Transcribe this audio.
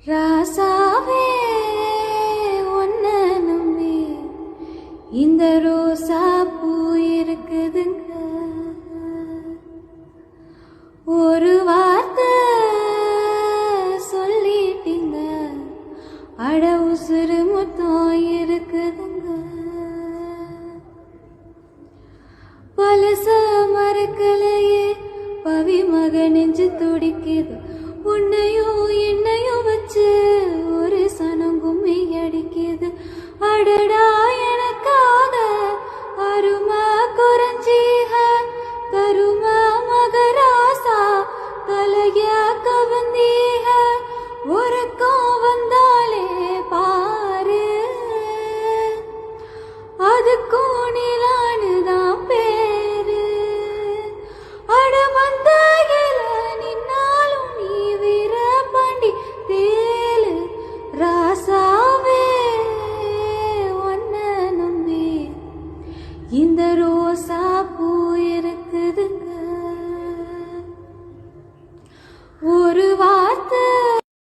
ராசாவே ஒன்ன நம்பி இந்த ரோசா பூ இருக்குதுங்க. ஒரு வார்த்தை சொல்லிட்டீங்க, அட உசுறு மொத்தம் இருக்குதுங்க. பலச மறக்கலையே பவி மக நெஞ்சு துடிக்குது. உன்னையும் என்னையும் வச்சு ஒரு சனம் கும்மி அடிக்குது. அடடா எனக்காக அருமா குறைஞ்சீக கருமா மகராசா தலையா கவந்தீக. உறக்கம் வந்தாலே பாரு அதுக்கும் நிலானுதான் பேரு. அடமந்த நின்னாலும் நீ வீர பாண்டி தேலு. ராசாவே ஒன்ன நம்பி இந்த ரோசா பூ இருக்குதுங்க.